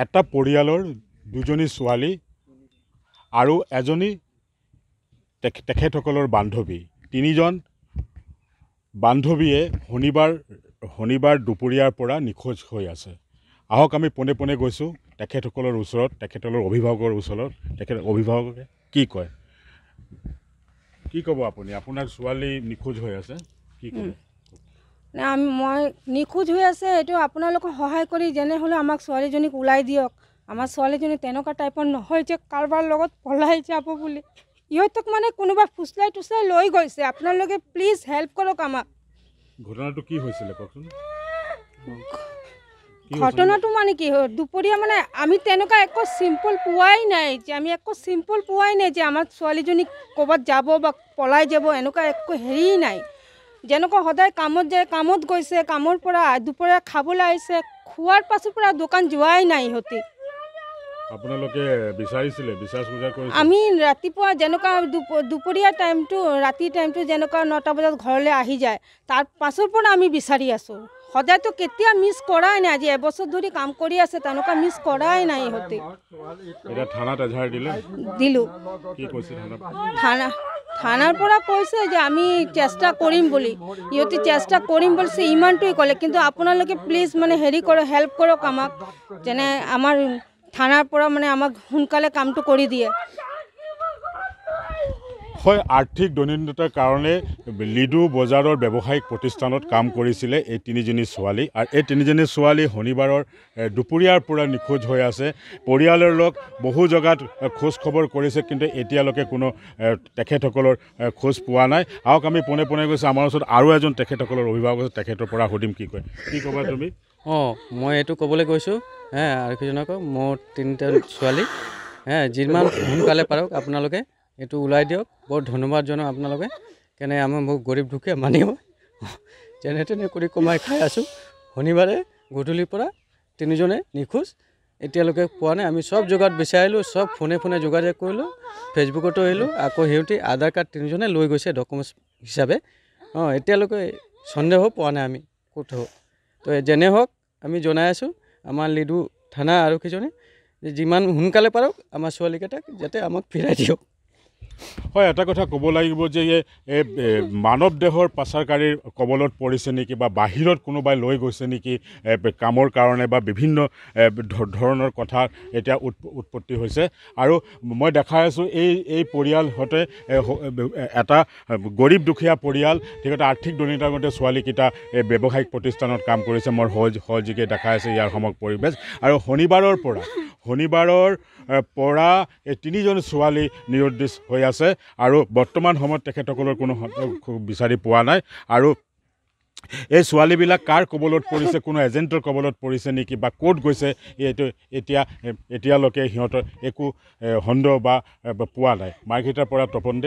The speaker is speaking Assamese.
এটা পৰিয়ালৰ দুজনী ছোৱালী আৰু এজনী তেখেতসকলৰ বান্ধৱী তিনিজন বান্ধৱীয়ে শনিবাৰ দুপৰীয়াৰ পৰা নিখোজ হৈ আছে। আহক আমি পোনে পোনে গৈছোঁ তেখেতসকলৰ ওচৰত, তেখেতসকলৰ অভিভাৱকৰ ওচৰত। অভিভাৱকে কি কয়, কি ক'ব আপুনি? আপোনাৰ ছোৱালী নিখোজ হৈ আছে, কি ক'ব? মই নিখোজ হৈ আছে, এইটো আপোনালোকে সহায় কৰি যেনে হ'লেও আমাক ছোৱালীজনীক ওলাই দিয়ক। আমাৰ ছোৱালীজনী তেনেকুৱা টাইপৰ নহয় যে কাৰোবাৰ লগত পলাই যাব বুলি। ইহঁতক মানে কোনোবা ফুচলাই টুচলাই লৈ গৈছে। আপোনালোকে প্লিজ হেল্প কৰক আমাক। ঘটনাটো কি হৈছিলে কওকচোন? ঘটনাটো মানে কি হয়, দুপৰীয়া মানে আমি তেনেকুৱা একো চিম্পল পোৱাই নাই যে আমাৰ ছোৱালীজনী ক'ৰবাত যাব বা পলাই যাব, এনেকুৱা একো হেৰি নাই। যেনেকুৱা সদায় কামত যায়, কামত গৈছে, কামৰ পৰা দুপৰীয়া খাবলৈ আহিছে, খোৱাৰ পাছৰ পৰা দোকান যোৱাই নাই ইহঁতে। আপোনালোকে বিচাৰিছিলে, বিচাৰ কৰিছিলে? আমি ৰাতিপুৱা যেনেকুৱা দুপৰীয়া টাইমটো, ৰাতি টাইমটো যেনেকুৱা 9টা বজাত ঘৰলৈ আহি যায়, তাৰ পাছৰ পৰা আমি বিচাৰি আছোঁ। সদায়তো কেতিয়া মিছ কৰাই নাই, আজি এবছৰ ধৰি কাম কৰি আছে, তেনেকুৱা মিছ কৰাই নাই ইহঁতে। এতিয়া থানাত এজাহাৰ দিলোঁ। কি কৈছে থানাৰ পৰা কৈছে যে আমি চেষ্টা কৰিম বুলি। ইহঁতে চেষ্টা কৰিম বুলিছে, ইমানটোৱে ক'লে। কিন্তু আপোনালোকে প্লিজ মানে হেৰি কৰক, হেল্প কৰক আমাক, যেনে আমাৰ থানাৰ পৰা মানে আমাক সোনকালে কামটো কৰি দিয়ে। হয়, আৰ্থিক দৈনন্দিনতাৰ কাৰণে লিডু বজাৰৰ ব্যৱসায়িক প্ৰতিষ্ঠানত কাম কৰিছিলে এই তিনিজনী ছোৱালী। আৰু এই তিনিজনী ছোৱালী শনিবাৰৰ দুপৰীয়াৰ পৰা নিখোজ হৈ আছে। পৰিয়ালৰ লোক বহু জেগাত খোজ খবৰ কৰিছে, কিন্তু এতিয়ালৈকে কোনো তেখেতসকলৰ খোজ পোৱা নাই। আহক আমি পোনে পোনে গৈছোঁ, আমাৰ ওচৰত আৰু এজন তেখেতসকলৰ অভিভাৱক আছে, তেখেতৰ পৰা সুধিম কি কয়। কি ক'বা তুমি? মই এইটো ক'বলৈ গৈছোঁ আৰক্ষীজনক, মোৰ 3টা ছোৱালী যিমান সোনকালে পাৰক আপোনালোকে এইটো ওলাই দিয়ক। বৰ ধন্যবাদ জনাওঁ আপোনালোকে, কেনে আমি মোক গৰীব দুখীয়া মানিব যেনে তেনে কৰি কমাই খাই আছোঁ। শনিবাৰে গধূলিৰ পৰা তিনিজনে নিখোজ, এতিয়ালৈকে পোৱা নাই। আমি চব জেগাত বিচাৰিলোঁ, চব ফোনে যোগাযোগ কৰিলোঁ, ফেচবুকতো আহিলোঁ। আকৌ সিহঁতে আধাৰ কাৰ্ড তিনিজনে লৈ গৈছে ডকুমেণ্টছ হিচাপে। এতিয়ালৈকে সন্দেহ পোৱা নাই আমি ক'ত হওক। তো যেনে হওক আমি জনাই আছোঁ আমাৰ লিডু থানা আৰক্ষীজনে যে যিমান সোনকালে পাৰক আমাৰ ছোৱালীকেইটাক যাতে আমাক ফিৰাই দিয়ক। হয়, এটা কথা ক'ব লাগিব যে এই মানৱ দেহৰ পাচাৰকাৰীৰ কবলত পৰিছে নেকি, বা বাহিৰত কোনোবাই লৈ গৈছে নেকি কামৰ কাৰণে, বা বিভিন্ন ধৰণৰ কথা এতিয়া উৎপত্তি হৈছে। আৰু মই দেখাই আছোঁ এই পৰিয়ালহঁতে এটা গৰীব দুখীয়া পৰিয়াল, তেখেতে আৰ্থিক দৈনন্দিনতাৰ ছোৱালীকেইটা এই ব্যৱসায়িক প্ৰতিষ্ঠানত কাম কৰিছে। মই সহযোগে দেখাই আছে ইয়াৰ সমগ্ৰ পৰিৱেশ। আৰু শনিবাৰৰ পৰা এই তিনিজন ছোৱালী নিৰুদ্দেশ হৈ আছে, আৰু বৰ্তমান সময়ত তেখেতসকলৰ কোনো বিচাৰি পোৱা নাই। আৰু এই ছোৱালীবিলাক কাৰ কবলত পৰিছে, কোনো এজেণ্টৰ কবলত পৰিছে নেকি, বা ক'ত গৈছে, এইটো এতিয়ালৈকে সিহঁতৰ একো সন্দেহ বা পোৱা নাই। মাৰ্ঘেৰিটাৰ পৰা তপন দে,